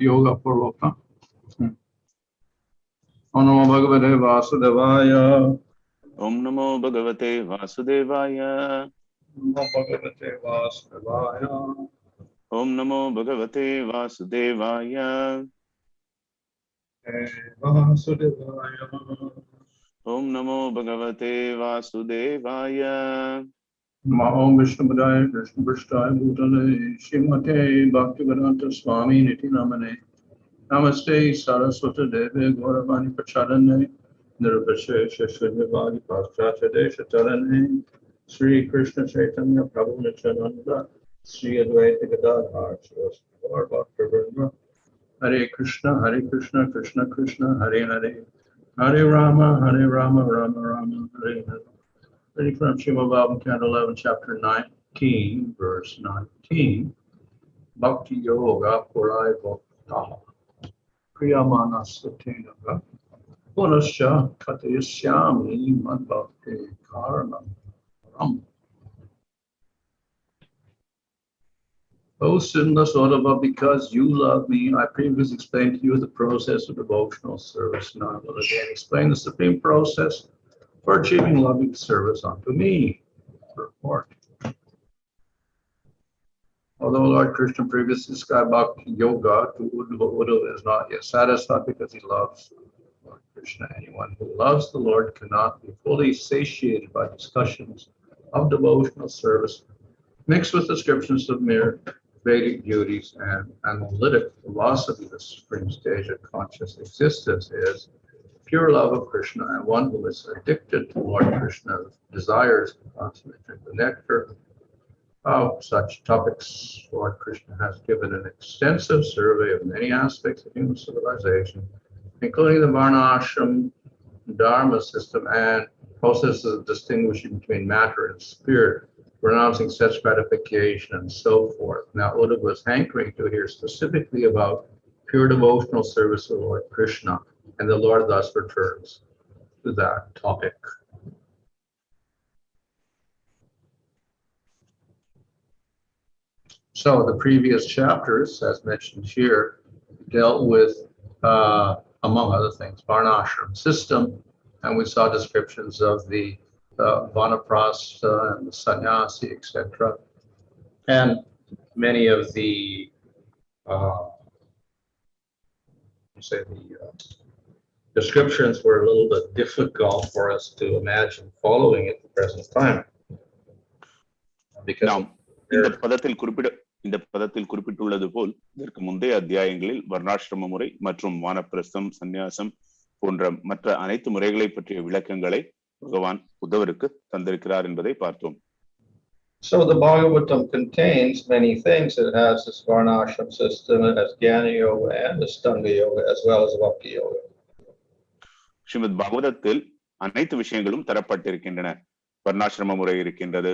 Yoga purvoktaḥ. Om Namo Bhagavate Vasudevaya. Om Namo Bhagavate Vasudevaya. Namo Bhagavate Vasudevaya. Om Namo Bhagavate Vasudevaya. Vasudevaya. Om Namo Bhagavate Vasudevaya. Om Vishnupadaya Krishna Prasthaya Bhutale Śrīmate Bhakti-yogaḥ Swami Niti Namane Namaste Saraswati Deve Gauravani Pracharane Nirvishesha Shunyavadi Paschatya Desha Talane Śrī Krishna Chaitanya Prabhu Nityananda Śrī Advaita Gadadhar Śrīvasadi Bhakti-yogaḥ. Hare Krishna Krishna Krishna Hare Hare Hare Rama Rama Rama Hare Hare. Reading from Śrīmad Bhagavatam 11, chapter 19, verse 19. Bhakti-yoga puraivoktaḥ prīyamāṇāya nagha punaś kathayiṣyāmi mad-bhakteḥ kāraṇaṁ param. O sinless Uddhava, because you love me, I previously explained to you the process of devotional service. Now I will again explain the supreme process for achieving loving service unto me. Purport. Although Lord Kṛṣṇa previously described bhakti-yoga to Uddhava, Uddhava is not yet satisfied because he loves Lord Kṛṣṇa. Anyone who loves the Lord cannot be fully satiated by discussions of devotional service mixed with descriptions of mere Vedic duties and analytic philosophy. The supreme stage of conscious existence is pure love of Krishna, and one who is addicted to Lord Kṛṣṇa desires to constantly drink the nectar of such topics. Lord Kṛṣṇa has given an extensive survey of many aspects of human civilization, including the varṇāśrama-dharma system and processes of distinguishing between matter and spirit, renouncing such gratification, and so forth. Now, Uddhava is hankering to hear specifically about pure devotional service to Lord Kṛṣṇa, and the Lord thus returns to that topic. So the previous chapters, as mentioned here, dealt with, among other things, varṇāśrama system, and we saw descriptions of the vanaprastha and the sannyasi, etc. And many of the descriptions were a little bit difficult for us to imagine following at the present time. Because இந்த பதத்தில் குறிப்பிட்டுள்ளது போல் இதற்கு முந்தைய அத்தியாயங்களில் வர்ணாசிரம முறை மற்றும் வானப்பிரஸ்தம் சந்நியாசம் போன்ற மற்ற அனைத்து முறைகளை பற்றிய விளக்கங்களை பகவான் உத்தவருக்கு தந்திருக்கிறார் என்பதை பார்த்தோம். So the Bhagavatam contains many things. It has this varṇāśrama system, it has jnana yoga and ashtanga yoga, as well as bhakti yoga. Srimad பாகவதத்தில் அனைத்து விஷயங்களும் தரப்பட்டிருக்கின்றன. வர்ணாசிரம முறை இருக்கின்றது,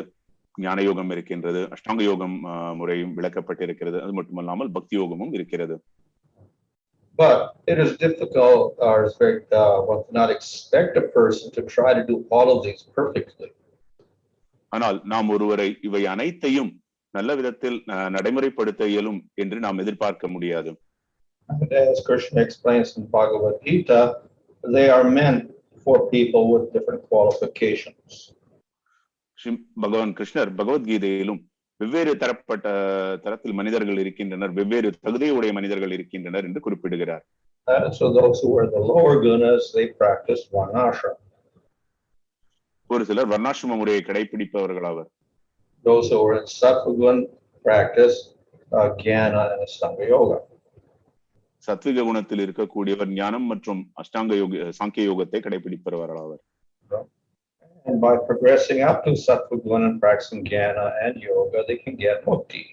ஞான யோகம் இருக்கின்றது, அஷ்டாங்க யோகம் முறையும் விளக்கப்பட்டிருக்கிறது. அது மட்டுமல்லாமல் பக்தி யோகமும் இருக்கிறது. But it is difficult, or one cannot expect a person to try to do all of these perfectly. ஆனால் நாம் ஒருவரை இவை அனைத்தையும் நல்ல விதத்தில் நடைமுறைப்படுத்த இயலும் என்று நாம் எதிர்பார்க்க முடியாது. As Krishna explains in Bhagavad Gita, they are meant for people with different qualifications. பகவான் கிருஷ்ணர் பகவத்கீதையிலும் வெவ்வேறு தரத்தில் மனிதர்கள் இருக்கின்றனர், வெவ்வேறு தகுதியுடைய மனிதர்கள் இருக்கின்றனர் என்று குறிப்பிடுகிறார். So those who are the lower gunas, they practice varṇāśrama. ஒரு சிலர் வர்ணாசிரம முறையை கடைபிடிப்பவர்கள் ஆவர். Those who are in sattva guna practice jnana and ashtanga yoga. சத்விக குணத்தில் இருக்கக்கூடியவர் ஞானம் மற்றும் அஷ்டாங்க யோக சாங்கிய யோகத்தை கடைபிடிப்பவர்கள் ஆவர். And by progressing up to sattva guna and practicing jnana and yoga, they can get mukti.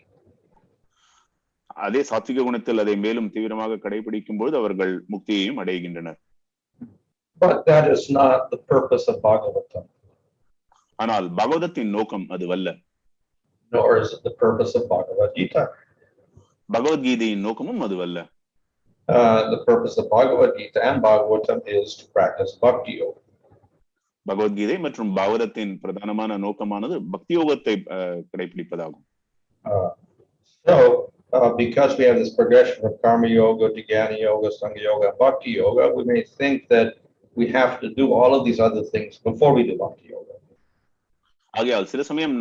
அதே சாத்விக குணத்தில் அதை மேலும் தீவிரமாக கடைபிடிக்கும் பொழுது அவர்கள் முக்தியையும் அடைகின்றனர். But that is not the purpose of Bhagavatam. ஆனால் பகவதத்தின் நோக்கம் அதுவல்ல. nor is it the purpose of Bhagavad Gita. பகவத்கீதையின் நோக்கமும் அதுவல்ல. The purpose of Bhagavad Gita and Bhagavatam is to practice bhakti-yoga. Bhagavad Gita மற்றும் பாகவதத்தின் பிரதானமான நோக்கமானது பக்தி யோகத்தை கடைபிடிப்பதாகும். So, because we have this progression from karma yoga to jnana yoga, sangha yoga, and bhakti yoga, we may think that we have to do all of these other things before we do bhakti yoga. ஆகையால் சில சமயம்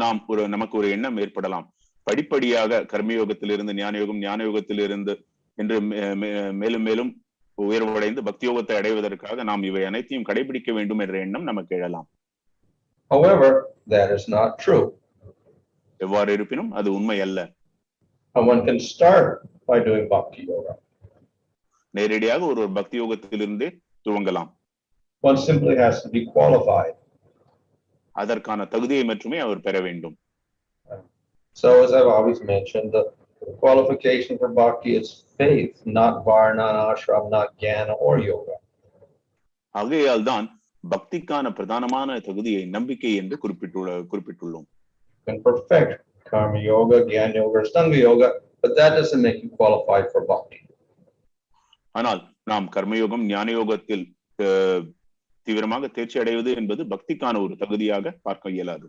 நமக்கு ஒரு எண்ணம் ஏற்படலாம், படிப்படியாக கர்மயோகத்திலிருந்து ஞான யோகம், ஞான யோகத்திலிருந்து என்று மேலும் மேலும் உயர்வடைந்து பக்தி யோகத்தை அடைவதற்காக நாம் இவை அனைத்தையும் கடைபிடிக்க வேண்டும் என்ற எண்ணம் நமக்கு எழலாம். However, that is not true. எவ்வாறு இருப்பினும் அது உண்மை அல்ல. One can start by doing bhakti yoga. நேரடியாக ஒரு பக்தி யோகத்திலிருந்தே துவங்கலாம். One simply has to be qualified. அதற்கான தகுதியை மட்டுமே அவர் பெற வேண்டும். So, as I've always mentioned, the qualification for bhakti is faith, not varṇāśrama, not jnana or yoga. ஆகையால் தான் பக்திக்கான பிரதானமான தகுதியை நம்பிக்கை என்று குறிப்பிட்டுள்ளோம். You can perfect karma yoga, jnana yoga, or sangha yoga, but that doesn't make you qualified for bhakti. ஆனால் நாம் கர்மயோகம், ஞான யோகத்தில் தீவிரமாக தேர்ச்சி அடைவது என்பது பக்திக்கான ஒரு தகுதியாக பார்க்க இயலாது.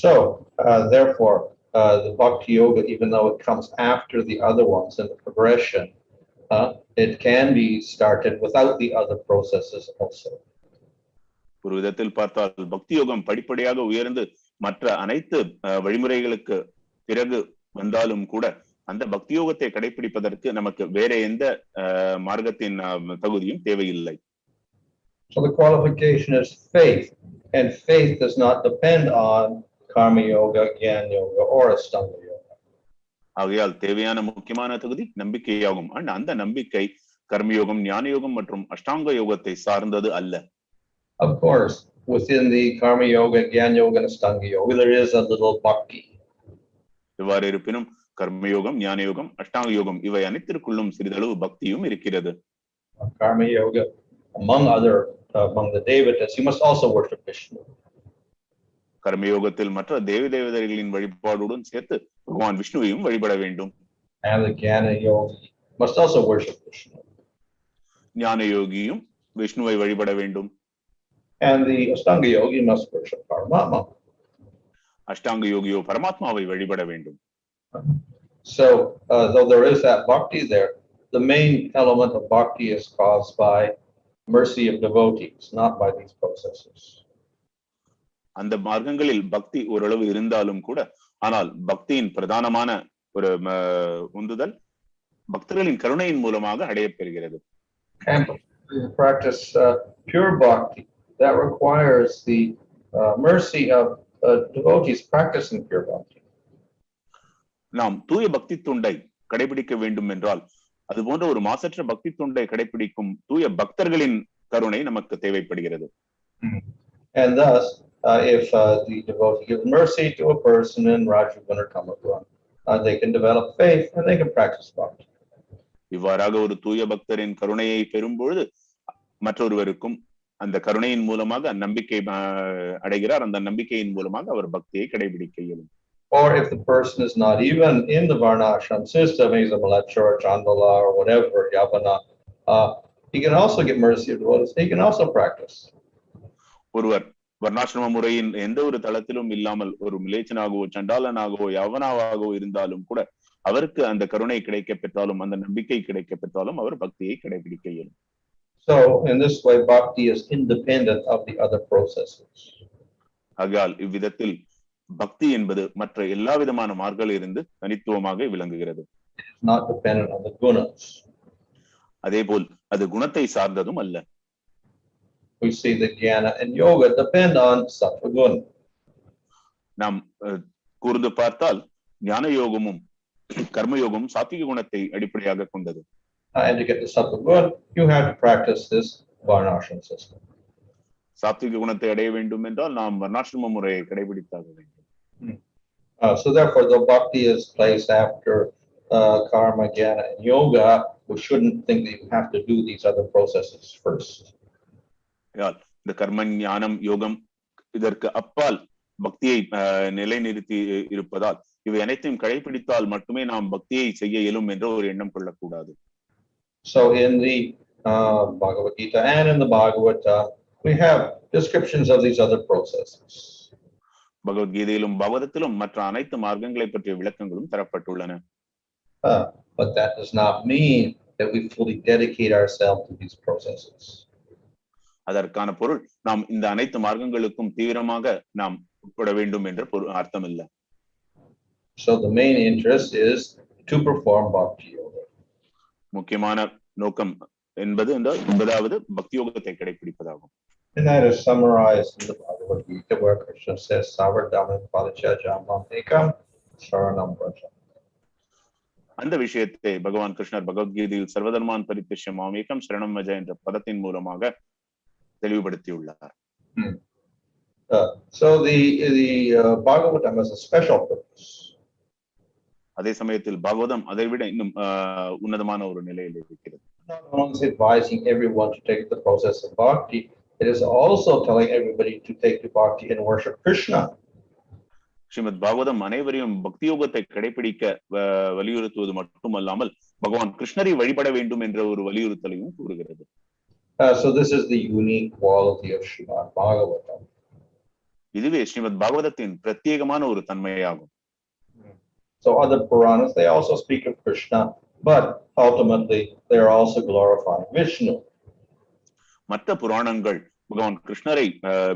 So, therefore, the bhakti yoga, even though it comes after the other ones in the progression, it can be started without the other processes also. ஒரு விதத்தில் பார்த்தால் பக்தி யோகம் படிப்படியாக உயர்ந்து மற்ற அனைத்து வழிமுறைகளுக்கு பிறகு வந்தாலும் கூட அந்த பக்தி யோகத்தை கடைபிடிப்பதற்கு நமக்கு வேற எந்த மார்க்கத்தின் தகுதியும் தேவையில்லை. So the qualification is faith, and faith does not depend on karma yoga, jnana yoga, or ashtanga yoga. ஆகையால் தேவையான முக்கியமான தகுதி நம்பிக்கையாகும். அந்த நம்பிக்கை கர்மயோகம், ஞான யோகம் மற்றும் அஷ்டாங்க யோகத்தை சார்ந்தது அல்ல. Of course, within the karma yoga, jnana yoga, and ashtanga yoga, there is a little bhakti. எவ்வாறு இருப்பினும் கர்மயோகம், ஞான யோகம், அஷ்டாங்க யோகம் இவை அனைத்திற்குள்ளும் சிறிதளவு பக்தியும் இருக்கிறது. Karma yoga, among the devatas, you must also worship Vishnu. கர்மயோகத்தில் மற்ற தேவதைகளின் வழிபாடுடன் சேர்த்து பகவான் விஷ்ணுவையும் வழிபட வேண்டும். And the jnana yogi must also worship Vishnu. ஞான யோகியும் விஷ்ணுவை வழிபட வேண்டும். And the ashtanga yogi must worship Paramatma. அஷ்டாங்க யோகியோ பரமாத்மாவை வழிபட வேண்டும். So, though there is that bhakti there, the main element of bhakti is caused by mercy of devotees, not by these processes. அந்த மார்க்கங்களில் பக்தி ஓரளவு இருந்தாலும் கூட, ஆனால் பக்தியின் பிரதானமான ஒரு உந்துதல் பக்தர்களின் கருணையின் மூலமாக அடையப்பெறுகிறது. And practice pure bhakti, that requires the mercy of devotees practicing pure bhakti. நாம் தூய பக்தி தொண்டை கடைபிடிக்க வேண்டும் என்றால் அது போன்ற ஒரு மாசற்ற பக்தி தொண்டை கடைபிடிக்கும் தூய பக்தர்களின் கருணை நமக்கு தேவைப்படுகிறது. And thus, if the devotee gives mercy to a person in Rajaguna or Tamaguna, they can develop faith and they can practice bhakti. இவ்வாறாக ஒரு தூய பக்தரின் கருணையை பெறும்பொழுது மற்றொருவருக்கும் அந்த கருணையின் மூலமாக நம்பிக்கை அடைகிறார். அந்த நம்பிக்கையின் மூலமாக அவர் பக்தியை கடைபிடிக்க இயலும். Or if the person is not even in the varṇāśrama system, he's a Malachara or Chandala or whatever, Yavana, he can also get mercy of devotees. He can also practice. ஒருவர் வர்ணாசிரம முறையின் எந்த ஒரு தளத்திலும் இல்லாமல் ஒரு மிலேச்சனாகவோ சண்டாலனாகவோ யவனாகவோ இருந்தாலும் கூட அவருக்கு அந்த கருணை கிடைக்க பெற்றாலும் அந்த நம்பிக்கை கிடைக்க பெற்றாலும் அவர் பக்தியை கடைபிடிக்க இயலும். So in this way, bhakti is independent of the other processes. ஆகையால் இவ்விதத்தில் பக்தி என்பது மற்ற எல்லா விதமான மார்க்கங்களில் இருந்து தனித்துவமாக விளங்குகிறது. Not dependent on the gunas. அதேபோல் அது குணத்தை சார்ந்ததும் அல்ல. We see that jnana and yoga depend on sattva guna. நாம் கூர்ந்து பார்த்தால் ஞான யோகமும் கர்ம யோகமும் சாத்விக குணத்தை அடிப்படையாக கொண்டது. And to get the sattva guna, you have to practice this varṇāśrama system. சாத்விக குணத்தை அடைய வேண்டும் என்றால் நாம் வர்ணாசிரம முறையை கடைபிடித்தாக வேண்டும். So therefore, though bhakti is placed after karma, jnana, and yoga, we shouldn't think that you have to do these other processes first. இந்த கர்ம ஞானம் யோகம் இதற்கு அப்பால் பக்தியை நிலைநிறுத்தி இருப்பதால் இவை அனைத்தையும் கடைபிடித்தால் மட்டுமே நாம் பக்தியை செய்ய இயலும் என்ற ஒரு எண்ணம் கொள்ளக்கூடாது. So in the Bhagavad Gita and in the Bhagavata, we have descriptions of these other processes. பகவத்கீதையிலும் பாகவதத்திலும் மற்ற அனைத்து மார்க்கங்களை பற்றிய விளக்கங்களும் தரப்பட்டுள்ளன. But that does not mean that we fully dedicate ourselves to these processes. அதற்கான பொருள் நாம் இந்த அனைத்து மார்க்கங்களுக்கும் தீவிரமாக நாம் உட்பட வேண்டும் என்ற அர்த்தம் இல்லை. So the main interest is to perform bhakti-yoga. முக்கியமான நோக்கம் என்பது இந்த 9வது பக்தி யோகத்தை கடைபிடிப்பதாகும். And that is summarized in the Bhagavad Gita, where Krishna says, "Savardhamam parityajamam ekam sharanam vraja." அந்த விஷயத்தை பகவான் கிருஷ்ணர் பகவத்கீதையில் சர்வதர்மான் பரித்யஜ்யாமி ஏகம் சரணம் வஜ என்ற பதத்தின் மூலமாக தெளிவுபடுத்தியுள்ளார். So the Bhagavatam has a special purpose. அதே சமயத்தில் பாகவதம் அதை விட இன்னும் உன்னதமான ஒரு நிலையில் இருக்கிறது. Not only advising everyone to take the process of bhakti, it is also telling everybody to take the bhakti and worship Krishna. Srimad Bhagavatam அனைவரையும் பக்தி யோகத்தை கடைபிடிக்க வலியுறுத்துவது மட்டுமல்லாமல் பகவான் கிருஷ்ணரை வழிபட வேண்டும் என்ற ஒரு வலியுறுத்தலையும் கூறுகிறது. So this is the unique quality of Śrīmad Bhagavatam. இதுவே ஸ்ரீமத் பாகவதத்தின் பிரத்யேகமான ஒரு தன்மையாகும். So other Puranas, they also speak of Krishna, but ultimately they are also glorifying Vishnu. மற்ற புராணங்கள் பகவான் கிருஷ்ணரை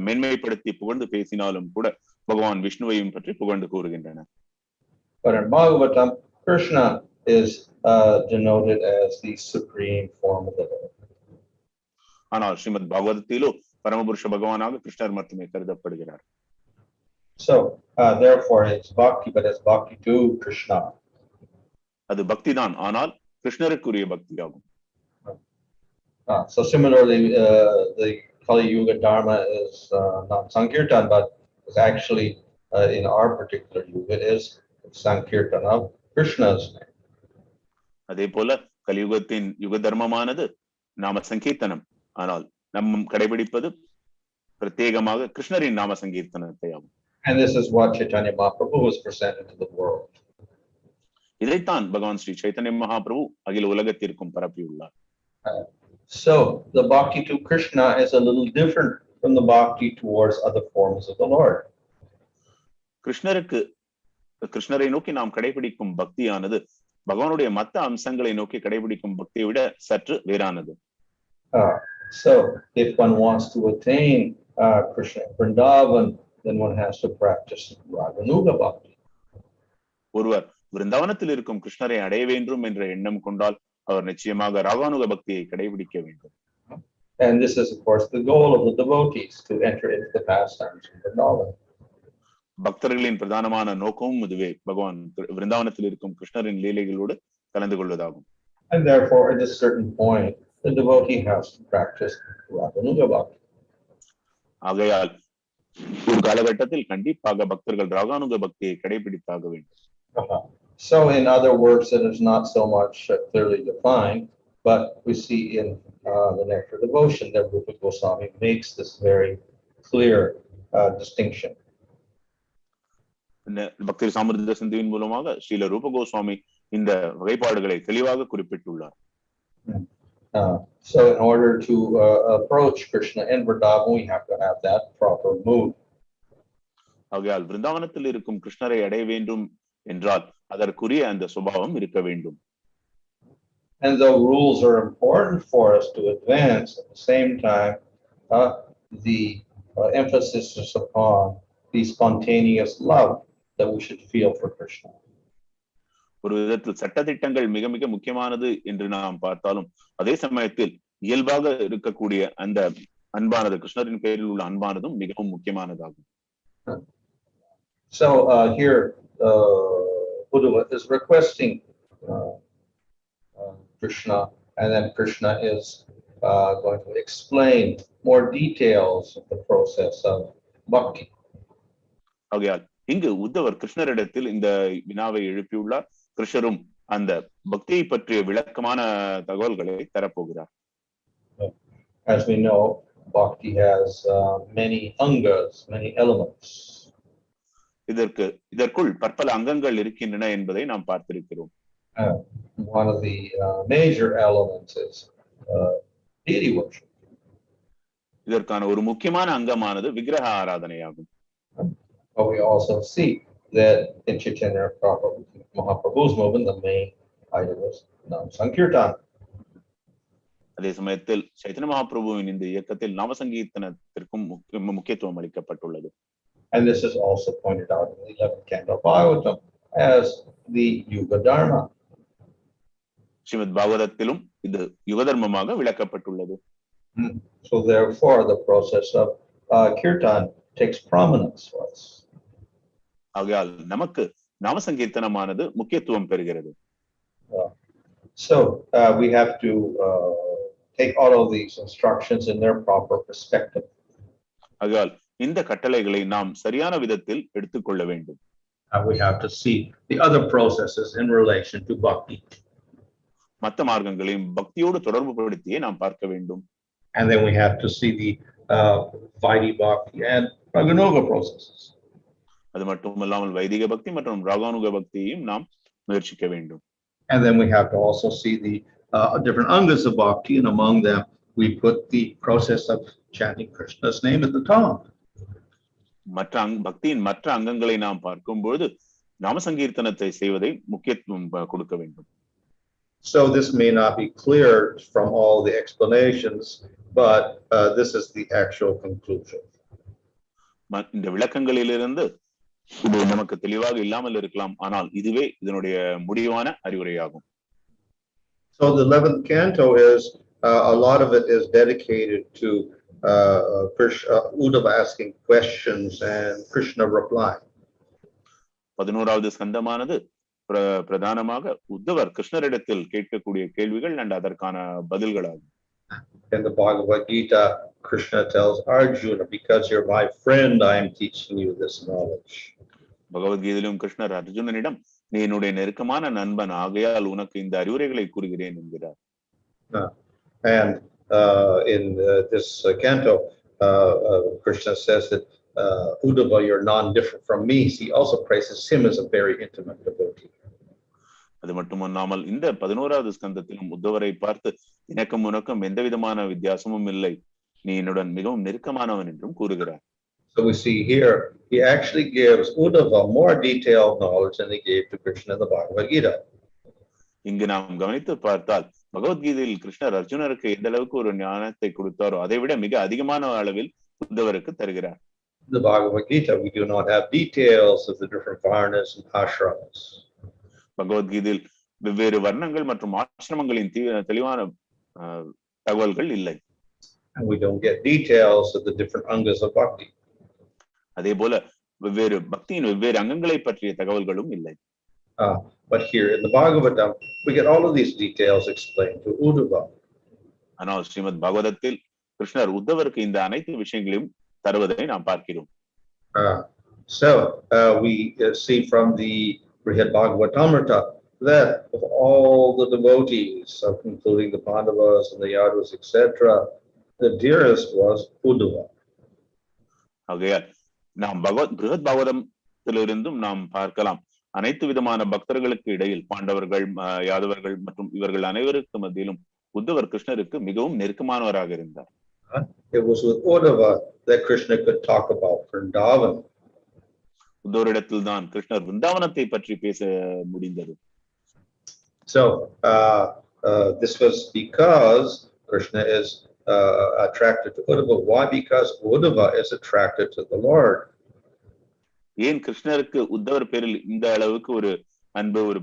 மேன்மைப்படுத்தி புகழ்ந்து பேசினாலும் கூட பகவான் விஷ்ணுவையும் பற்றி புகழ்ந்து கூறுகின்றன. But in Bhagavatam, Krishna is denoted as the supreme form of the Lord. ஆனால் ஸ்ரீமத் பாகவதத்திலோ பரமபுருஷ பகவானாக கிருஷ்ணர் மட்டுமே கருதப்படுகிறார். So therefore it's bhakti, but it's bhakti to Krishna. அது பக்தி தான், ஆனால் கிருஷ்ணருக்குரிய பக்தி ஆகும். So similarly, the Kali-yuga dharma is not sankirtan, but it's actually in our particular yuga, it is sankirtan of Krishna's name. அதே போல கலியுகத்தின் யுக தர்மமானது நாம சங்கீர்த்தனம், ஆனால் நம் கடைபிடிப்பது பிரத்யேகமாக கிருஷ்ணரின் நாம சங்கீர்த்தனத்தை ஆகும். And this is what Chaitanya Mahaprabhu was presented to the world. இதைத்தான் பகவான் ஸ்ரீ சைத்தன்ய மகாபிரபு அகில உலகத்திற்கும் பரப்பியுள்ளார். So the bhakti to Krishna is a little different from the bhakti towards other forms of the Lord. கிருஷ்ணரை நோக்கி நாம் கடைபிடிக்கும் பக்தியானது பகவானுடைய மற்ற அம்சங்களை நோக்கி கடைபிடிக்கும் பக்தியை விட சற்று வேறானது. So if one wants to attain Krishna Vrindavan, then one has to practice rāgānugā bhakti. ஒருவர் விருந்தாவனத்தில் இருக்கும் கிருஷ்ணரை அடைய வேண்டும் என்ற எண்ணம் கொண்டால் அவர் நிச்சயமாக ராகானுக பக்தியை கடைபிடிக்க வேண்டும். And this is of course the goal of the devotees, to enter into the pastimes of Vrindavan. பக்தர்களின் பிரதானமான நோக்கமும் இதுவே, பகவான் விருந்தாவனத்தில் இருக்கும் கிருஷ்ணரின் லீலைகளோடு கலந்து கொள்வதாகும். And therefore at a certain point the devotee has to practice rāgānugā bhakti. ஆகையால் ஒரு காலகட்டத்தில் கண்டிப்பாக பக்தர்கள் ராகானுக பக்தியை கடைபிடித்தாக வேண்டும். So in other words, it is not so much clearly defined, but we see in the Nectar devotion that Rupa Goswami makes this very clear distinction. பக்தி சாமிர்த சிந்துவின் மூலமாக ஸ்ரீல ரூப கோஸ்வாமி இந்த வகைப்பாடுகளை தெளிவாக குறிப்பிட்டுள்ளார். So in order to approach Krishna in Vrindavan, we have to have that proper mood. ஆகையால் விருந்தாவனத்தில் இருக்கும் கிருஷ்ணரை அடைய வேண்டும் என்றால் அதற்குரிய அந்த சுபாவம் இருக்க வேண்டும். And though rules are important for us to advance, at the same time, the emphasis is upon the spontaneous love that we should feel for Krishna. ஒரு விதத்தில் சட்டதிட்டங்கள் மிக மிக முக்கியமானது என்று நாம் பார்த்தாலும் அதே சமயத்தில் இயல்பாக இருக்கக்கூடிய அந்த அன்பானது, கிருஷ்ணரின் பெயரில் உள்ள அன்பானதும் மிகவும் முக்கியமானதாகும். So here Uddhava is requesting Krishna, and then Krishna is going to explain more details of the process of bhakti. ஆகையால் இங்கு உத்தவர் கிருஷ்ணரிடத்தில் இந்த வினாவை எழுப்பியுள்ளார். கிருஷ்ணரும் அந்த பக்தியை பற்றிய விளக்கமான தகவல்களை தரப்போகிறார். As we know, bhakti has many angas, many elements. இதற்குள் பற்பல அங்கங்கள் இருக்கின்றன என்பதை நாம் பார்த்திருக்கிறோம். One of the major elements is deity worship. இதற்கான ஒரு முக்கியமான அங்கமானது விக்கிரக ஆராதனையாகும். But we also see that in Chaitanya Mahaprabhu's movement, the main item is Sankirtan. அதே சமயத்தில் சைத்தன்ய மகாபிரபுவின் இந்த இயக்கத்தில் நாமசங்கீர்த்தனத்திற்கும் முக்கியத்துவம் அளிக்கப்பட்டுள்ளது. And this is also pointed out in the 11th canto of Bhagavatam as the Yuga Dharma. Srimad பாகவதத்திலும் இது யுக தர்மமாக விளக்கப்பட்டுள்ளது. So therefore the process of kirtan takes prominence for us. ஆகையால் நமக்கு நாமசங்கீர்த்தனமானது முக்கியத்துவம் பெறுகிறது. So we have to take all of these instructions in their proper perspective. ஆகையால் இந்த கட்டளைகளை நாம் சரியான விதத்தில் எடுத்துக்கொள்ள வேண்டும். We have to see the other processes in relation to bhakti. மற்ற மார்க்கங்களையும் பக்தியோடு தொடர்பு படுத்தியே நாம் பார்க்க வேண்டும். And then we have to see the Vedic bhakti and rāgānugā processes. அது மட்டுமல்லாமல் வைதிக பக்தி மற்றும் rāgānugā பக்தியையும் நாம் முயற்சிக்க வேண்டும். And then we have to also see the different angas of bhakti, and among them we put the process of chanting Krishna's name at the top. மற்ற பக்தியின் மற்ற அங்கங்களை நாம் பார்க்கும்போது நாமசங்கீர்த்தனத்தை செய்வதை முக்கியத்துவம் கொடுக்க வேண்டும். So this may not be clear from all the explanations, but this is the actual conclusion. இந்த விளக்கங்களிலிருந்து இது நமக்கு தெளிவாக இல்லாமல் இருக்கலாம், ஆனால் இதுவே இதனுடைய முடிவான அறிவுரையாகும். So the 11th canto is a lot of it is dedicated to Uddhava asking questions and Krishna replying. 11வது ஸ்கந்தமானது பிரதானமாக உத்தவர் கிருஷ்ணரிடத்தில் கேட்கக்கூடிய கேள்விகள் and அதற்கான பதில்களாகும். In the Bhagavad Gita, Krishna tells Arjuna, because you're my friend, I am teaching you this knowledge. பகவத்கீதையிலும் கிருஷ்ணர் அர்ஜுனனிடம் நீ என்னுடைய நெருக்கமான நண்பன், ஆகையால் உனக்கு இந்த அறிவுரைகளை கூறுகிறேன் என்கிறார். And in this canto, Krishna says that Uddhava, you're non-different from me. He also praises him as a very intimate devotee. அது மட்டுமல்லாமல் இந்த 11வது ஸ்கந்தத்திலும் உத்தவரை பார்த்து எனக்கும் உனக்கும் எந்த விதமான வித்தியாசமும் இல்லை, நீ என்னுடன் மிகவும் நெருக்கமானவன் என்றும் கூறுகிறார். So we see here, he actually gives Uddhava more detailed knowledge than he gave to Krishna in the Bhagavad Gita. இங்கு நாம் கவனித்து பார்த்தால் பகவத்கீதையில் கிருஷ்ணர் அர்ஜுனருக்கு எந்த அளவுக்கு ஒரு ஞானத்தை கொடுத்தாரோ அதை விட மிக அதிகமான அளவில் உத்தவருக்கு தருகிறார். The Bhagavad Gita, we do not have details of the different varnas and ashramas. பகவத்கீதையில் வெவ்வேறு வர்ணங்கள் மற்றும் ஆசிரமங்களின் தெளிவான தகவல்கள் இல்லை. And we don't get details of the different angas of bhakti. அதே போல வெவ்வேறு பக்தியின் வெவ்வேறு அங்கங்களை பற்றிய தகவல்களும் இல்லை. But here in the Bhagavatam, we get all of these details explained to Uddhava. ஆனால் ஸ்ரீமத் பாகவதத்தில் கிருஷ்ணர் உத்தவருக்கு இந்த அனைத்து விஷயங்களையும் தருவதை நாம் பார்க்கிறோம். So we see from the Brihad Bhagavatamrita that of all the devotees, including the Pandavas and the Yadavas, etc., the dearest was Uddhava. ஆகையால் நாம் பிருஹத் பாகவதத்திலிருந்தும் நாம் பார்க்கலாம், அனைத்து விதமான பக்தர்களுக்கு இடையில் பாண்டவர்கள், யாதவர்கள் மற்றும் இவர்கள் அனைவருக்கு மத்தியிலும் உத்தவர் கிருஷ்ணருக்கு மிகவும் நெருக்கமானவராக இருந்தார். It was with Uddhava that Krishna could talk about Vrindavan. உத்தவரிடத்தில் தான் கிருஷ்ணர் விருந்தாவனத்தை பற்றி பேச முடிந்தது. So this was because Krishna is attracted to Uddhava. Why? Because Uddhava is attracted to the Lord. ஏன் கிருஷ்ணருக்கு உத்தவர் பேரில் இந்த அளவுக்கு ஒரு அன்பு, ஒரு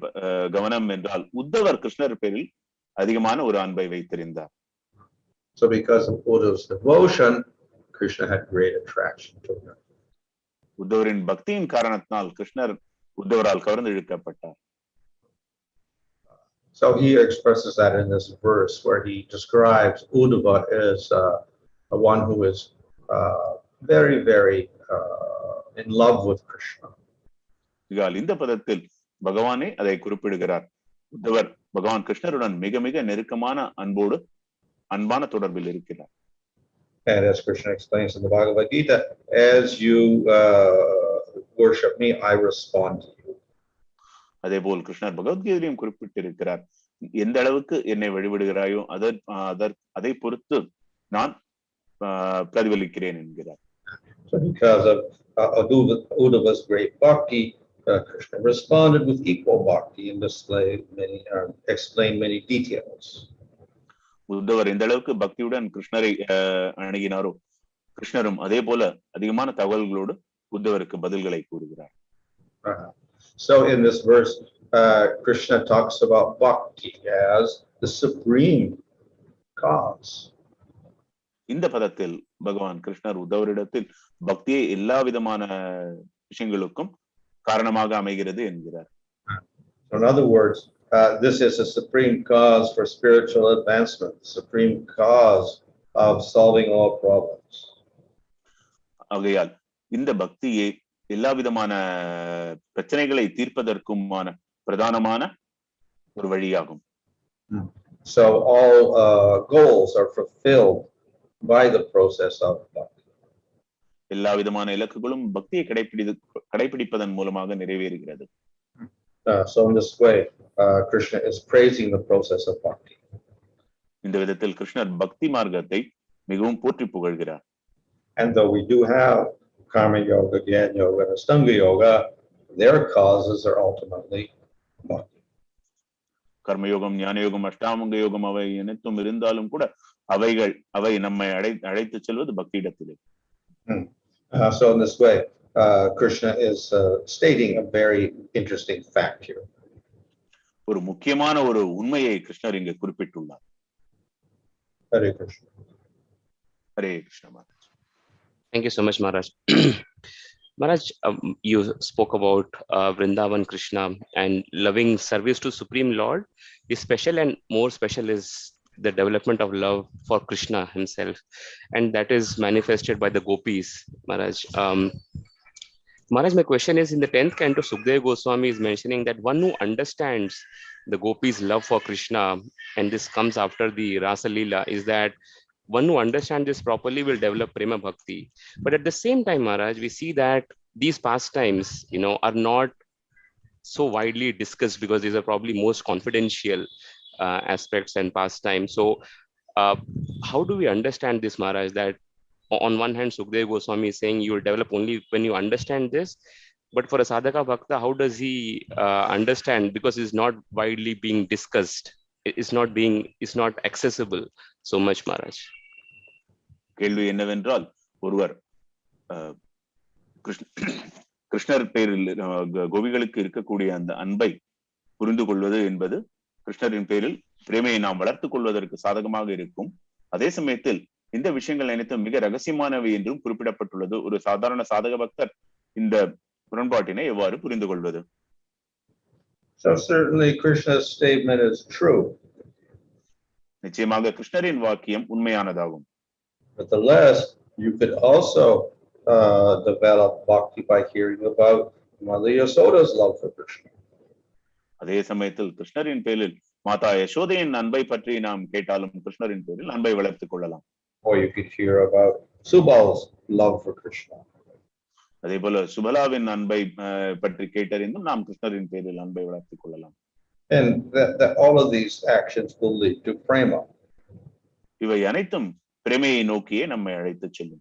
கவனம் என்றால் உத்தவர் கிருஷ்ணர் பேரில் அதிகமான ஒரு அன்பை வைத்திருந்தார். So because of Uddhava's devotion, Krishna had great attraction to him. உத்தவரின் பக்தியின் காரணத்தினால் கிருஷ்ணர் உத்தவரால் கவர்ந்து இழுக்கப்பட்டார். So he expresses that in this verse where he describes Uddhava as one who is very, very in love with Krishna. இந்த பதத்தில் பகவானே அதை குறிப்பிடுகிறார். உத்தவர் பகவான் கிருஷ்ணருடன் மிக மிக நெருக்கமான அன்பான தொடர்பில் இருக்கிறார். And as Krishna explains in the Bhagavad Gita, as you worship me, I respond to you. அதேபோல் கிருஷ்ணர் பகவத்கீதையிலும் குறிப்பிட்டிருக்கிறார், எந்த அளவுக்கு என்னை வழிபடுகிறாயோ அதை பொறுத்து நான் பிரதிபலிக்கிறேன் என்கிறார். So because of Uddhava's great bhakti, Krishna responded with equal bhakti and explained many details. உத்தவர் எந்த அளவுக்கு பக்தியுடன் கிருஷ்ணரை அணுகினாரோ, கிருஷ்ணரும் அதே போல அதிகமான தகவல்களோடு உத்தவருக்கு பதில்களை கூறுகிறார். So in this verse, Krishna talks about bhakti as the supreme cause. இந்த பதத்தில் பகவான் கிருஷ்ணர் உத்தவரிடத்தில் பக்தியை எல்லா விதமான விஷயங்களுக்கும் காரணமாக அமைகிறது என்கிறார். In other words, this is a supreme cause for spiritual advancement, supreme cause of solving all problems. ஆகையால் இந்த பக்தியை எல்லா விதமான பிரச்சனைகளை தீர்ப்பதற்குமான பிரதானமான ஒரு வழியாகும். So all goals are fulfilled by the process of bhakti. எல்லா விதமான இலக்குகளும் பக்தியை கடைபிடிப்பதன் மூலமாக நிறைவேறுகிறது. So in this way, Krishna is praising the process of bhakti. இந்த விதத்தில் கிருஷ்ணர் பக்தி மார்க்கத்தை மிகவும் போற்றி புகழ்கிறார். And though we do have karma yoga, jnana yoga, and ashtanga yoga, their causes are ultimately bhakti. கர்மயோகம், ஞான யோகம், அஷ்டாங்க யோகம் அவை அனைத்தும் இருந்தாலும் கூட அவை நம்மை அழைத்து செல்வது பக்தி இடத்திலே. So in this way, Krishna is stating a very interesting fact here. ஒரு முக்கியமான ஒரு உண்மையை கிருஷ்ணர் இங்கு குறிப்பிட்டுள்ளார். Hare Krishna. Hare Krishna Maharaj. Thank you so much, Maharaj. Maharaj, you spoke about Vrindavan Krsna and loving service to Supreme Lord is special, and more special is the development of love for Krishna himself, and that is manifested by the gopis, Maharaj. Maharaj, my question is, in the 10th canto, Sukadeva Goswami is mentioning that one who understands the gopis' love for Krishna, and this comes after the Rasa Leela, is that one who understands this properly will develop prema bhakti. But at the same time, Maharaj, we see that these pastimes, are not so widely discussed because these are probably most confidential aspects and pastimes. So how do we understand this, Maharaj, that on one hand, Sukadeva Goswami is saying you will develop only when you understand this, but for a sadhaka bhakta, how does he understand? Because it's not widely being discussed. It's not accessible so much, Maharaj. கேள்வி என்னவென்றால், ஒருவர் கிருஷ்ணர் பேரில் கோபிகளுக்கு இருக்கக்கூடிய அந்த அன்பை புரிந்து கொள்வது என்பது கிருஷ்ணரின் பேரில் பிரேமையை நாம் வளர்த்துக் கொள்வதற்கு சாதகமாக இருக்கும். அதே சமயத்தில் இந்த விஷயங்கள் அனைத்தும் மிக ரகசியமானவை என்றும் குறிப்பிடப்பட்டுள்ளது. ஒரு சாதாரண சாதக பக்தர் இந்த முரண்பாட்டினை எவ்வாறு புரிந்து கொள்வது? So certainly Krishna's statement is true. நிச்சயமாக கிருஷ்ணரின் வாக்கியம் உண்மையானதாகும். Nevertheless, you could also develop bhakti by hearing about Mother Yasoda's love for Krishna. அதே சமயத்தில் கிருஷ்ணரின் பேரில் மாதா யசோதையின் அன்பை பற்றி நாம் கேட்டாலும் கிருஷ்ணரின் பேரில் அன்பை வளர்த்துக் கொள்ளலாம். Or you could hear about Subala's love for Krishna. அதே போல சுபலாவின் அன்பை பற்றி கேட்டறிந்தும் நாம் கிருஷ்ணரின் பேரில் அன்பை வளர்த்துக் கொள்ளலாம். And that all of these actions will lead to prema. இவை அனைத்தும் பிரேமையை நோக்கியே நம்மை அழைத்து செல்லும்.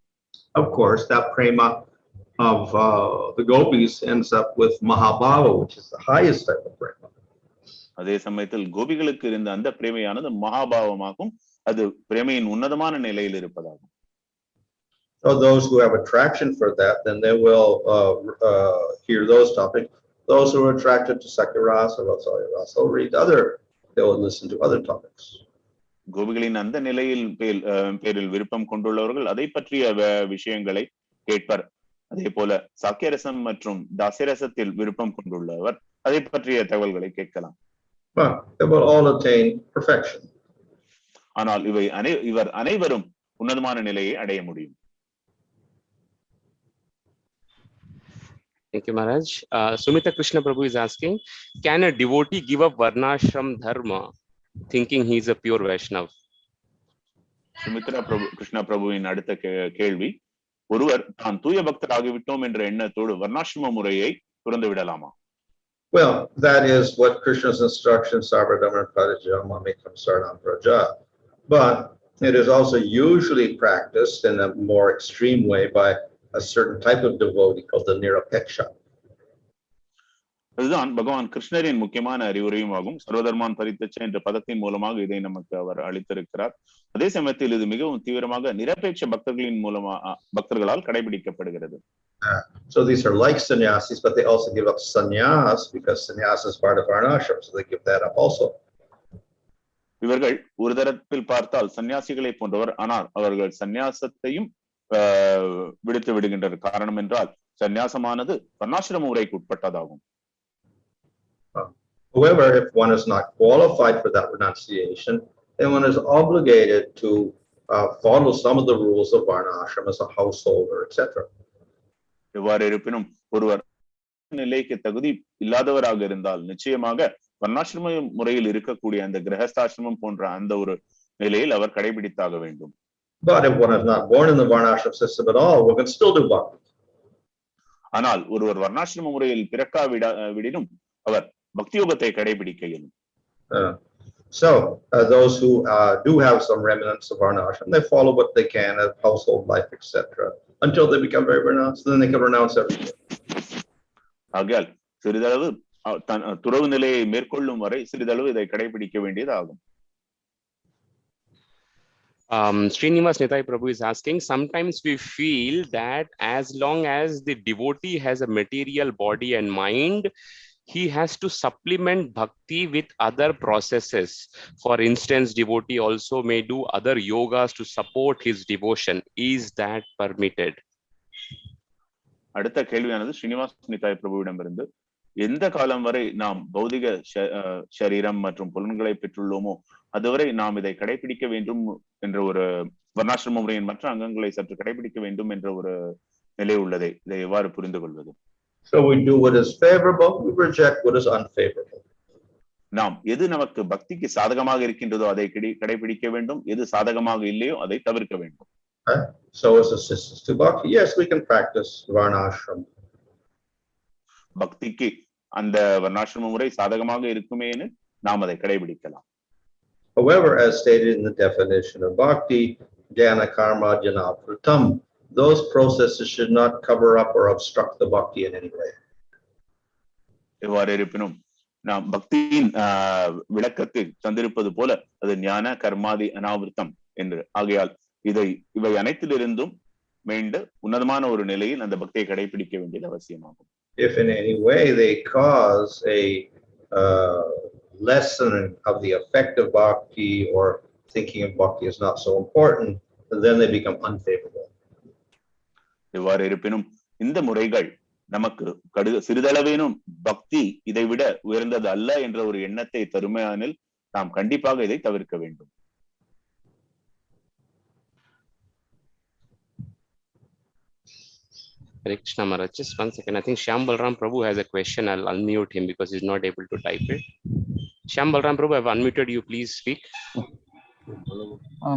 Of course, that prema of the gopis ends up with mahabhava, which is the highest type of prema. அதே சமயத்தில் கோபிகளுக்கு இருந்த அந்த பிரேமையானது மகாபாவமாகும். அது பிரேமையின் உன்னதமான நிலையில் இருப்பதாகும். So those who have attraction for that, then they will hear those topics. Those who are attracted to Sakirasa or Rasarasa will read they will listen to other topics. கோபிகளின் அந்த நிலையில் பேரில் விருப்பம் கொண்டுள்ளவர்கள் அதை பற்றிய விஷயங்களை கேட்பர். அதே போல சாக்கியரசம் மற்றும் தாசியரசத்தில் விருப்பம் கொண்டுள்ளவர் அதை பற்றிய தகவல்களை கேட்கலாம். But they will all attain perfection. ஆனால் இவர் அனைவரும் உன்னதமான நிலையை அடைய முடியும். Thank you, Maharaj. Sumita Krishna Prabhu is asking, can a devotee give up varṇāśrama-dharma thinking he is a pure Vaishnav? Sumitra Krishna பிரபுவின் அடுத்த கேள்வி, ஒருவர் தான் தூய பக்தர் ஆகிவிட்டோம் என்ற எண்ணத்தோடு வர்ணாசிரம முறையை துறந்து விடலாமா? Well, that is what Krishna's instructions are, but it is also usually practiced in a more extreme way by a certain type of devotee called the nirapeksha. அதுதான் பகவான் கிருஷ்ணரின் முக்கியமான அறிவுரையும் ஆகும். சர்வதர்மான் பரித்தச்ச என்ற பதத்தின் மூலமாக இதை நமக்கு அவர் அளித்திருக்கிறார். அதே சமயத்தில் இது மிகவும் தீவிரமாக நிரபேட்ச பக்தர்களால் கடைபிடிக்கப்படுகிறது. So these are like sannyasis, but they also give up sannyas because sannyas is part of varṇāśrama, so they give that up also. இவர்கள் ஒரு தரத்தில் பார்த்தால் சன்னியாசிகளை போன்றவர், ஆனால் அவர்கள் சந்நியாசத்தையும் விடுத்து விடுகின்றனர். காரணம் என்றால் சந்நியாசமானது வர்ணாசிரம முறைக்கு உட்பட்டதாகும். However, if one is not qualified for that renunciation, then one is obligated to follow some of the rules of varṇāśrama as a householder, etc. எவ்வாறு இருப்பினும் ஒருவர் நிலைக்கு தகுதி இல்லாதவராக இருந்தால் நிச்சயமாக வர்ணாசிரம முறையில் இருக்கக்கூடிய அந்த கிரகஸ்தாசிரமம் போன்ற அந்த ஒரு நிலையில் அவர் கடைபிடித்தாக வேண்டும். But if one is not born in the varṇāśrama system at all, one can still do bhakti. ஆனால் ஒருவர் வர்ணாசிரம முறையில் பிறக்காவிடினும் அவர் bhakti-yogaத்தை கடைபிடிக்க இயலும். So those who do have some remnants of varṇāśrama, they follow what they can as household life, etc., until they become very renounced. Then they can renounce everything. ஆகையால் சிறிதளவு துறவு நிலையை மேற்கொள்ளும் வரை சிறிதளவு இதை கடைபிடிக்க வேண்டியதாகும். Srinivas Nitai Prabhu is asking, sometimes we feel that as long as the devotee has a material body and mind, he has to supplement bhakti with other processes. For instance, devotee also may do other yogas to support his devotion. Is that permitted? அடுத்த கேள்வியானது ஸ்ரீனிவாஸ் நிதாய் பிரபுவிடமிருந்து, எந்த காலம் வரை நாம் பௌதிக சரீரம் மற்றும் புலன்களை பெற்றுள்ளோமோ அதுவரை நாம் இதை கடைபிடிக்க வேண்டும் என்ற ஒரு வர்ணாசிரம முறையின் மற்ற அங்கங்களை சற்று கடைபிடிக்க வேண்டும் என்ற ஒரு நிலை உள்ளதை இதை எவ்வாறு புரிந்து கொள்வது? So we do what is favorable, we reject what is unfavorable. நாம் எது நமக்கு பக்திக்கு சாதகமாக இருக்கின்றதோ அதை கடைபிடிக்க வேண்டும், எது சாதகமாக இல்லையோ அதை தவிர்க்க வேண்டும். So as assistance to bhakti, yes, we can practice varṇāśrama. பக்திக்கு அந்த வர்ணாசிரம முறை சாதகமாக இருக்குமேனு நாம் அதை கடைபிடிக்கலாம். However, as stated in the definition of bhakti, jnana karma jnana-vritam, those processes should not cover up or obstruct the bhakti in any way. எவ்வாறு இருப்பினும் நாம் பக்தியின் விளக்கத்தில் தந்திருப்பது போல அது ஞான கர்மாதி அனாவிருத்தம் என்று. ஆகையால் இவை அனைத்திலிருந்தும் மீண்டு உன்னதமான ஒரு நிலையில் அந்த பக்தியை கடைபிடிக்க வேண்டியது அவசியமாகும். If in any way they cause a lessening of the effect of bhakti or thinking of bhakti is not so important, then they become unfavorable. எவ்வாறு இருப்பினும் இந்த முறைகள் நமக்கு சிறிதளவேனும் பக்தி இதை விட உயர்ந்தது அல்ல என்ற ஒரு எண்ணத்தை தருமையானில் நாம் கண்டிப்பாக இதை தவிர்க்க வேண்டும். Hare Krishna Maharaj, just one second. I think Shyam Balram Prabhu has a question. I'll unmute him because he's not able to type it. Shyam Balram Prabhu, I've unmuted you. Please speak.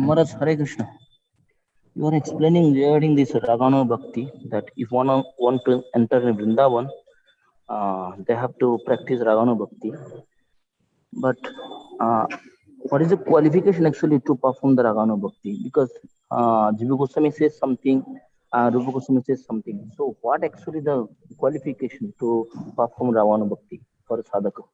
Maharaj, Hare Krishna. You are explaining regarding this rāgānugā bhakti that if one want to enter in Vrindavan, they have to practice rāgānugā bhakti. But what is the qualification actually to perform the rāgānugā bhakti? Because Jiva Goswami says something, Rupa Goswami says something. So what actually the qualification to perform rāgānugā bhakti for a sadhaka?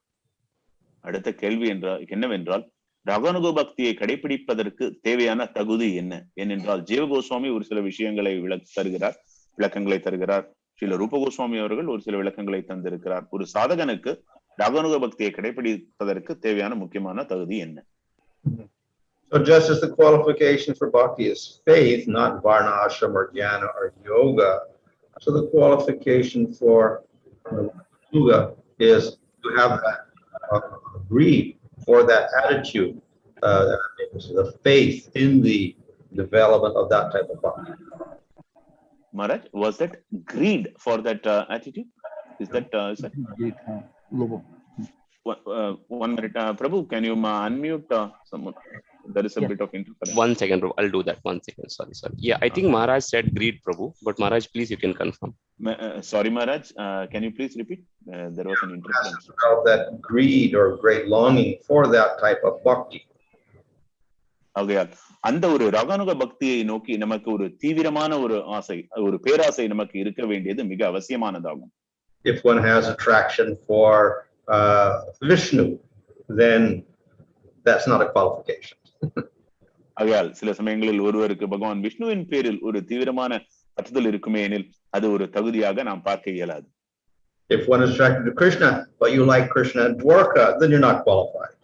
அடுத்த கேள்வி என்னவென்றால், ரகானுக பக்தியை கடைபிடிப்பதற்கு தேவையான தகுதி என்ன? ஏனென்றால் ஜீவ கோஸ்வாமி ஒரு சில விஷயங்களை விளக்கங்களை தருகிறார். ஸ்ரீல ரூப கோஸ்வாமி அவர்கள் ஒரு சில விளக்கங்களை தந்திருக்கிறார். ஒரு சாதகனுக்கு ரகானுக பக்தியை கடைபிடிப்பதற்கு தேவையான முக்கியமான தகுதி என்ன? So just as the qualification for bhakti is faith, not varṇāśrama or jnana or yoga, so the qualification for yoga is to have that greed for that attitude, the faith in the development of that type of bhakti. Maharaj, was that greed for that attitude? Is that one minute, Prabhu, can you unmute someone? there is a Yeah. bit of interference. 1 second, Prabhu. I'll do that. 1 second. Sorry. Yeah, I think Maharaj said greed, Prabhu. But Maharaj, please, you can confirm. Sorry, Maharaj. Can you please repeat? There was an interference. About that greed or great longing for that type of bhakti. ஆகையால் அந்த ஒரு ரகானுக பக்தியை நோக்கி நமக்கு ஒரு தீவிரமான ஒரு ஆசை, ஒரு பேராசை நமக்கு இருக்க வேண்டியது மிக அவசியமானதாகும். If one has attraction for Vishnu, then that's not a qualification. ஆகையால் சில சமயங்களில் ஒருவருக்கு பகவான் விஷ்ணுவின் பேரில் ஒரு தீவிரமான பற்றுதல் இருக்குமே எனில் அது ஒரு தகுதியாக நாம் பார்க்க இயலாது. If one is attracted to Krishna, but you like Krishna and Dwarka, then you're not qualified.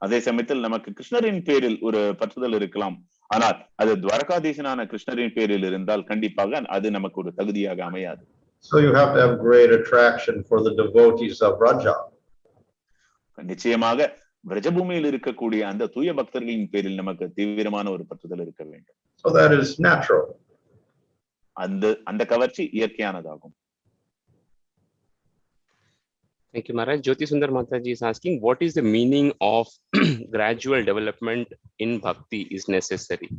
அதே சமயத்தில் நமக்கு கிருஷ்ணரின் பேரில் ஒரு பற்றுதல் இருக்கலாம், ஆனால் அது துவாரகாதீசனான கிருஷ்ணரின் பேரில் இருந்தால் கண்டிப்பாக அது நமக்கு ஒரு தகுதியாக அமையாது. So you have to have great attraction for the devotees of Vraja. நிச்சயமாக விரஜபூமியில் இருக்கக்கூடிய அந்த தூய பக்தர்களின் பேரில் நமக்கு தீவிரமான ஒரு பற்றுதல் இருக்க வேண்டும். So that is natural. அந்த கவர்ச்சி இயற்கையானதாகும். Thank you, Maharaj. Jyoti Sundar Mataji is asking, what is the meaning of gradual development in bhakti is necessary?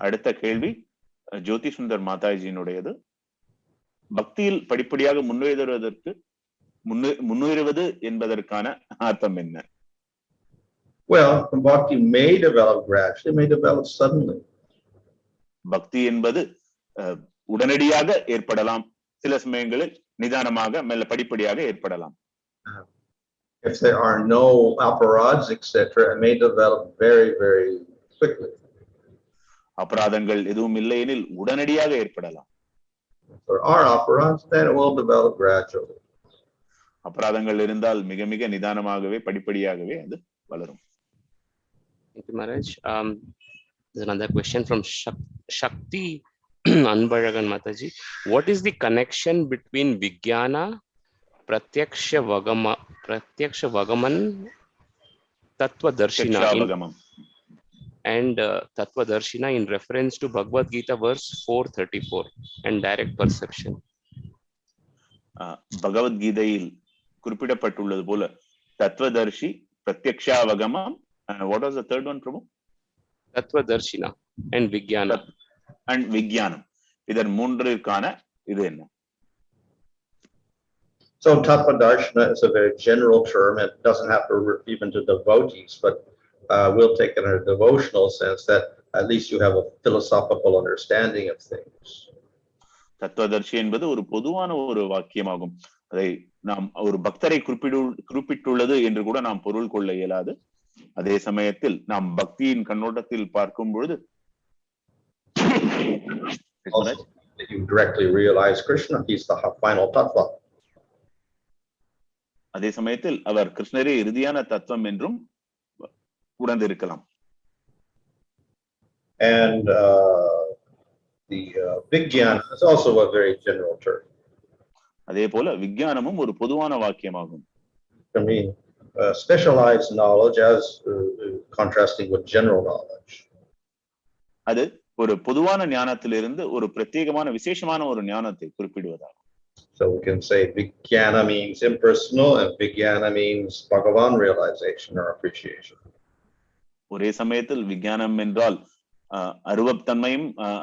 அடுத்த கேள்வி ஜோதி சுந்தர் மாதாஜியினுடையது. பக்தியில் படிப்படியாக முன்னேறுவது என்பதற்கான அர்த்தம் என்ன? Well, bhakti may develop gradually, may develop suddenly. பக்தி என்பது உடனடியாக ஏற்படலாம், சில சமயங்களில் நிதானமாக மெல்ல படிப்படியாக ஏற்படலாம். If there are no aparadhas, etc., it may develop very, very quickly. அபராதங்கள் எதுவும் இல்லை எனில் உடனடியாக ஏற்படலாம். If there are aparadhas, then it will develop gradually. அபராதங்கள் இருந்தால் மிக மிக நிதானமாகவே படிப்படியாகவே அது வளரும். Thank you, Maharaj. There's another question from Shakti Anbaragan Mataji. What is the connection between Vijnana, Pratyaksha Vagaman, Tattva Darshina and Tattva Darshina in reference to Bhagavad Gita verse 434 and direct perception? பகவத் கீதையில் குறிப்பிடப்பட்டுள்ளது போல தத்வதர்ஷி, பிரத்யக்ஷாவகமம், what was the third one, Prabhu? Tattva Darshina and Vijnana. And Vijnanam. இதன் மூன்றிற்கான இது என்ன? So Tattva Darshana is a very general term. It doesn't have to refer even to devotees, but we'll take it in a devotional sense that at least you have a philosophical understanding of things. தத்துவதர்ஷி என்பது ஒரு பொதுவான ஒரு வாக்கியமாகும். அதை நாம் ஒரு பக்தரை குறிப்பிட்டுள்ளது என்று கூட நாம் பொருள் கொள்ள இயலாது. அதே சமயத்தில் நாம் பக்தியின் கண்ணோட்டத்தில் பார்க்கும் பொழுது you directly realize Krishna, he's the final tattva. அதே சமயத்தில் அவர் கிருஷ்ணரே இறுதியான தத்துவம் என்றும் உணர்ந்திருக்கலாம். And the Vijnana is also a very general term. அதே போல விஞ்ஞானமும் ஒரு பொதுவான வாக்கியமாகும். I mean, specialized knowledge as contrasting with general knowledge. அது ஒரு பொதுவான ஞானத்திலிருந்து ஒரு பிரத்யேகமான விசேஷமான ஒரு ஞானத்தை குறிப்பிடுவதாகும். So we can say Vijnana means impersonal and Vijnana means Bhagavan realization or appreciation. ஒரே சமயத்தில் விஞ்ஞானம் என்றால்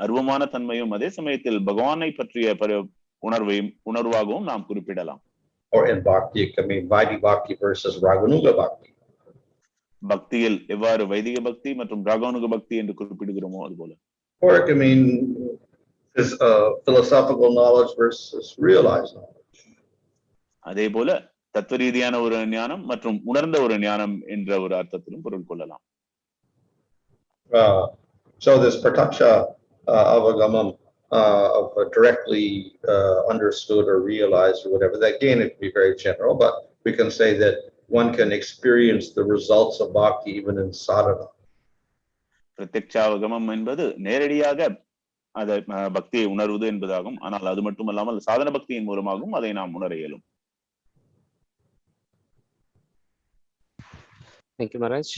அருவமான தன்மையும் அதே சமயத்தில் பகவானை பற்றிய உணர்வாகவும் நாம் குறிப்பிடலாம். Or in bhakti, it can mean Vedic bhakti versus rāgānugā bhakti. பக்தியில் எவ்வாறு வைதிக பக்தி மற்றும் ராகானுக பக்தி என்று குறிப்பிடுகிறோமோ அதுபோல. Or it can mean philosophical knowledge versus realized knowledge. அதே போல தத்துவ ரீதியான ஒரு ஞானம் மற்றும் உணர்ந்த ஒரு ஞானம் என்ற ஒரு அர்த்தத்திலும் பொருள் கொள்ளலாம். So this prataksha avagamam of directly understood or realized or whatever, that again it can be very general, but we can say that one can experience the results of bhakti even in sadhana. பிரத்யக்ஷாவகமம் என்பது நேரடியாக அதை பக்தியை உணர்வது என்பதாகும். ஆனால் அது மட்டுமல்லாமல் சாதன பக்தியின் மூலமாகவும் அதை நாம் உணர இயலும். Thank you, Maharaj.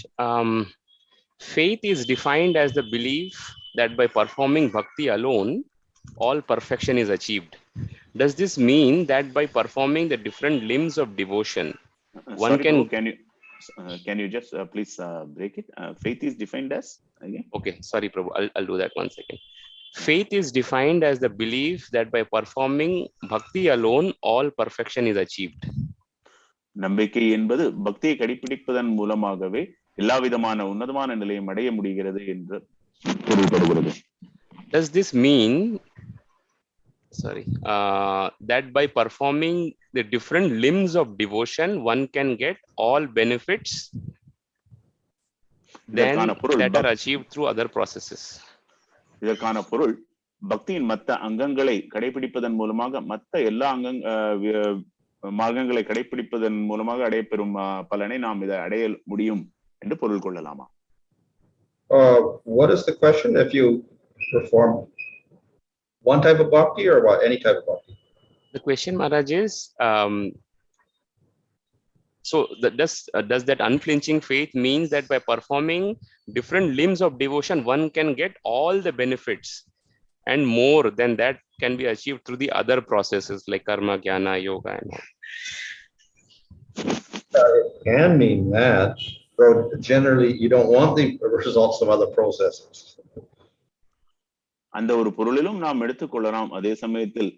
Faith is defined as the belief that by performing bhakti alone, all perfection is achieved. Does this mean that by performing the different limbs of devotion, one Can you just please break it? Faith is defined as again. Okay, sorry, Prabhu. I'll do that 1 second. Faith is defined as the belief that by performing bhakti alone, all perfection is achieved. நம்பிக்கை என்பது பக்தியை கடைபிடிப்பதன் மூலமாகவே எல்லா விதமான உன்னதமான நிலையை அடைய முடிகிறது என்று பொருள்படுகிறது. Does this mean that by performing the different limbs of devotion, one can get all benefits then that are achieved through other processes? இதற்கான பொருள் பக்தியின் மற்ற அங்கங்களை கடைபிடிப்பதன் மூலமாக மற்ற எல்லா மார்க்கங்களை கடைபிடிப்பதன் மூலமாக அடையப்பெறும் பலனை நாம் இதை அடைய முடியும் என்று பொருள் கொள்ளலாமா? What is the question? If you perform one type of bhakti or what? Any type of bhakti? The question, Maharaj, is does that unflinching faith means that by performing different limbs of devotion, one can get all the benefits and more than that can be achieved through the other processes like karma, jnana, yoga and all? It can mean that, but generally you don't want the results of other processes. அந்த ஒரு பொருளிலும் நாம் எடுத்துக்கொள்ளலாம். அதே சமயத்தில்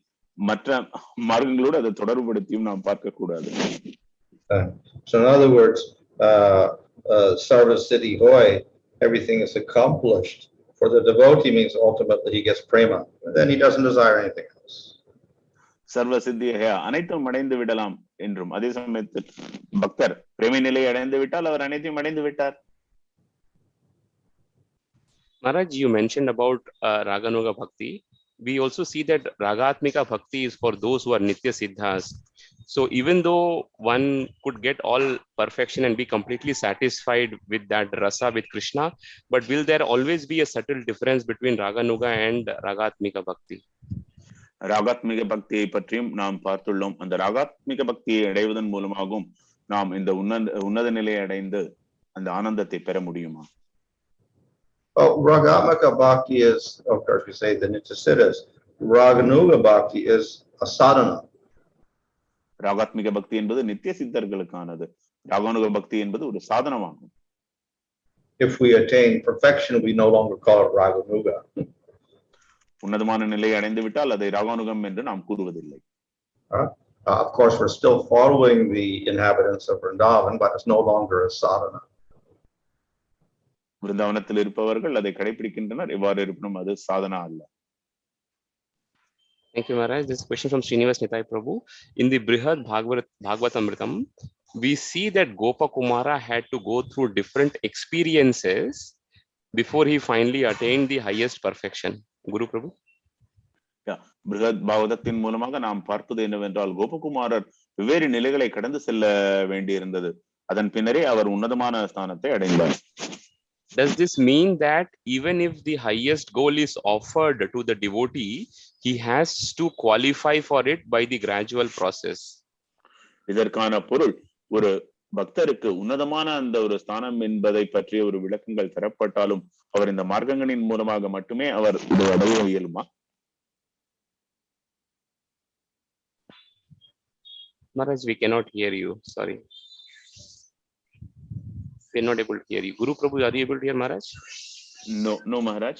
மற்ற மார்க்கங்களோடு அதை தொடர்புபடுத்தியும் நாம் பார்க்க கூடாது. So in other words, sarva siddhi hoy, everything is accomplished. For the devotee means ultimately he gets prema, and then he doesn't desire anything else. சர்வ சித்தி அனைத்தும் அடைந்து விடலாம் என்றும் அதே சமயத்தில் பக்தர் பிரேமி நிலையை அடைந்து விட்டால் அவர் அனைத்தையும் அடைந்து விட்டார். Maharaj, you mentioned about rāgānugā bhakti. We also see that rāgātmika bhakti is for those who are nitya siddhas. So even though one could get all perfection and be completely satisfied with that rasa with Krishna, but will there always be a subtle difference between rāgānugā and rāgātmika bhakti? ராகாத்மிக பக்தியை பற்றியும் நாம் பார்த்துள்ளோம். அந்த ராகாத்மிக பக்தியை அடைவதன் மூலமாகவும் நாம் இந்த உன்னத நிலையை அடைந்து அந்த ஆனந்தத்தை பெற முடியுமா? Rāgātmika bhakti is, of course, we say the nitya siddhas. Rāgānugā bhakti is a sadhana. ராகாத்மிக பக்தி என்பது நித்திய சித்தர்களுக்கானது. ராகானுக பக்தி என்பது ஒரு சாதனமாகும். If we attain perfection, we no longer call it rāgānugā. உன்னதமான நிலையை அடைந்து விட்டால் அதை ராகானுகம் என்று நாம் கூறுவதில்லை. Of course, we're still following the inhabitants of Vrindavan, but it's no longer a sadhana. விருந்தாவனத்தில் இருப்பவர்கள் அதை கடைபிடிக்கின்றனர். எவ்வாறு இருப்பினும் அது சாதனா அல்ல. Thank you, Maharaj. This question from Srinivas Nitai Prabhu. In the Brihad Bhagavatamritam, we see that Gopakumara had to go through different experiences before he finally attained the highest perfection. Guru Prabhu? பிருஹத் பாகவதத்தின் மூலமாக நாம் பார்ப்பது என்னவென்றால் கோபகுமாரர் வெவ்வேறு நிலைகளை கடந்து செல்ல வேண்டியிருந்தது. அதன் பின்னரே அவர் உன்னதமான ஸ்தானத்தை அடைந்தார். Does this mean that even if the highest goal is offered to the devotee, he has to qualify for it by the gradual process? இதற்கான பொருள் ஒரு பக்தருக்கு உன்னதமான அந்த ஒரு ஸ்தானம் என்பதை பற்றிய ஒரு விளக்கங்கள் தரப்பட்டாலும் அவர் இந்த மார்க்கங்களின் மூலமாக மட்டுமே அவர் இதை அடைய இயலுமா? Maharaj, we cannot hear you. Sorry. We are not able to hear you. Guru Prabhu, are you able to hear Maharaj? No, Maharaj.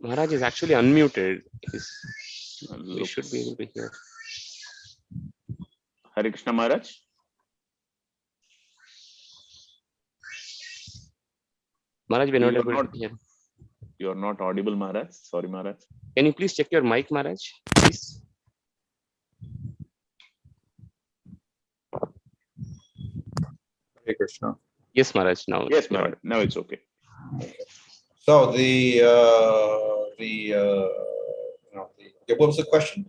Maharaj is actually unmuted. We should be able to hear. Hare Krishna, Maharaj. Maharaj, we are not able to hear. You are not audible, Maharaj. Sorry, Maharaj. Can you please check your mic, Maharaj? Please. Hare Krishna. Yes, Maharaj. Yes, Maharaj. Now it's okay. So what was the question?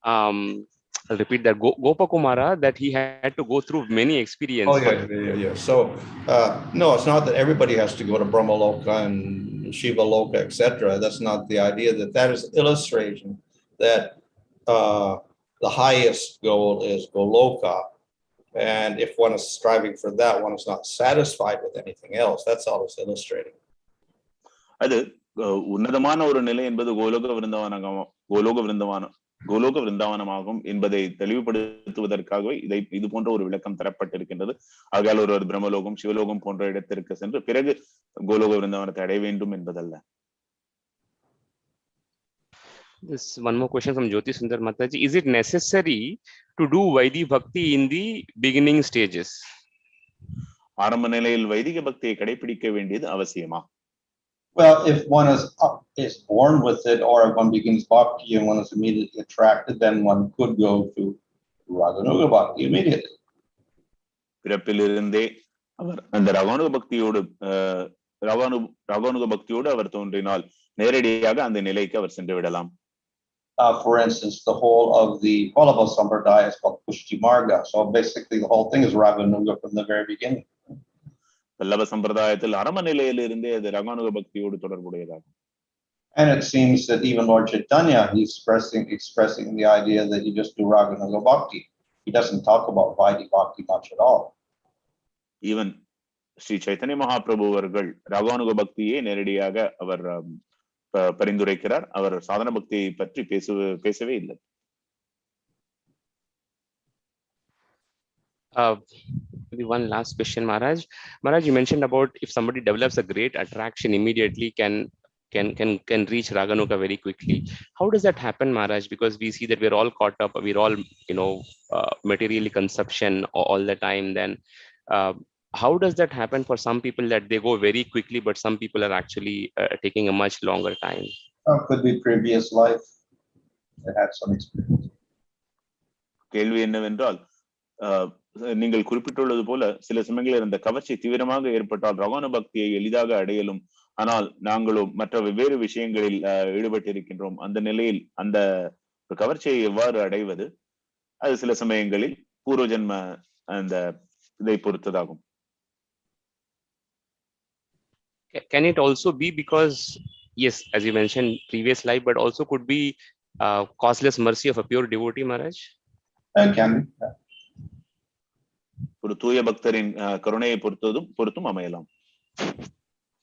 I'll repeat that. Gopakumara, that he had to go through many experiences. Yeah. So no, it's not that everybody has to go to Brahmaloka and Shiva Loka, etc. That's not the idea. That is illustration that the highest goal is Goloka. And if one is striving for that, one is not satisfied with anything else. That's all it's illustrating. அது உன்னதமான ஒரு நிலை என்பது கோலோக விருந்தவானம் கோலோக விருந்தாவனமாகும் என்பதை தெளிவுபடுத்துவதற்காகவே இது போன்ற ஒரு விளக்கம் தரப்பட்டிருக்கின்றது. ஆகையால் ஒருவர் பிரம்மலோகம், சிவலோகம் போன்ற இடத்திற்கு சென்று பிறகு கோலோக விருந்தாவனத்தை அடைய வேண்டும் என்பதல்ல. This one more question from Jyoti Sundar Mataji. Is it necessary to do Vaidhi Bhakti in the beginning stages? ஆரம்ப நிலையில் வைதிக பக்தியை கடைபிடிக்க வேண்டியது அவசியமா? Well, if one is born with it, or if one begins bhakti and one is immediately attracted, then one could go to rāgānugā bhakti immediately. பிறப்பிலிருந்தே அவர் அந்த rāgānugā பக்தியோடு அவர் தோன்றினால் நேரடியாக அந்த நிலைக்கு அவர் சென்று விடலாம். For instance, the whole of the Vallabha Sampradaya is called Pushti Marga. So basically the whole thing is rāgānugā from the very beginning. Vallabha சம்பிரதாயத்தில் ஆரம்ப நிலையில் இருந்தே அது rāgānugā பக்தியோடு தொடர்புடையதாகும். And it seems that even Lord Chaitanya, he's expressing the idea that you just do rāgānugā bhakti. He doesn't talk about Vaidhi bhakti much at all. Even Sri Chaitanya Mahaprabhu அவர்கள் rāgānugā பக்தியை நேரடியாக அவர் பரிந்துரைக்கிறார். அவர் சாதன பக்தியை பற்றி பேசவே இல்லை. One last question, Maharaj. Maharaj, you mentioned about if somebody develops a great attraction immediately can reach rāgānugā very quickly. How does that happen, Maharaj? Because we see that we're all caught up, we're all materially consumption all the time. Then how does that happen for some people that they go very quickly, but some people are actually taking a much longer time? Could be previous life. They had some experience. கேள்வி என்னவென்றால், நீங்கள் குறிப்பிட்டுள்ளது போல சில சமயங்களில் இந்த கவர்ச்சி தீவிரமாக ஏற்பட்டால் rāgānugā பக்தியை எளிதாக அடையலும், ஆனால் நாங்களும் மற்ற வெவ்வேறு விஷயங்களில் ஈடுபட்டிருக்கின்றோம். அந்த நிலையில் அந்த கவர்ச்சியை எவ்வாறு அடைவது? அது சில சமயங்களில் பூர்வ ஜென்ம அந்த இதை பொறுத்ததாகும். Can it also be because, yes, as you mentioned, previous life, but also could be causeless mercy of a pure devotee, Maharaj? Can be. ஒரு தூய பக்தரின் கருணையை பொறுத்தும் அமையலாம்.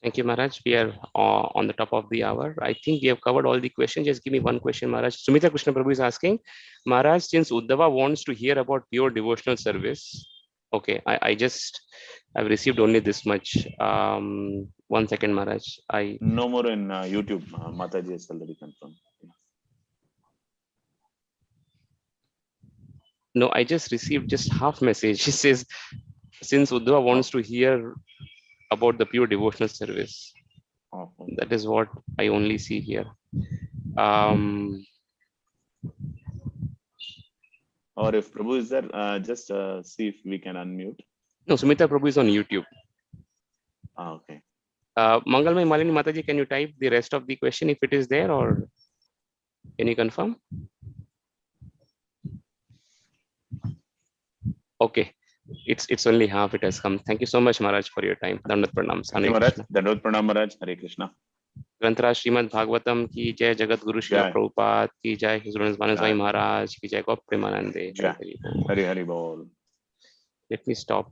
Thank you, Maharaj. We are on the top of the hour. I think we have covered all the questions. Just give me one question, Maharaj. Sumita Krishna Prabhu is asking, Maharaj, since Uddhava wants to hear about pure devotional service, okay, I've received only this much. One second, Maharaj. No more in YouTube. Mataji has already confirmed. No, I just received just half message. She says, since Uddhava wants to hear about the pure devotional service. That is what I only see here. Or if Prabhu is there, just see if we can unmute. No, Sumita Prabhu is on YouTube. Okay. Mangalmay Malini Mataji, can you type the rest of the question if it is there, or can you confirm? Okay, it's only half. It has come. Thank you so much, Maharaj, for your time. Dandavat pranam. Dandavat pranam, Maharaj. Hare Krishna. ग्रंथराज Shrimad Bhagavatam की जय, जगत गुरु श्री प्रभुपाद की जय, his honour Swami Maharaj की जय, गौ प्रेमानंदे। हरि हरि बोल। Let me stop.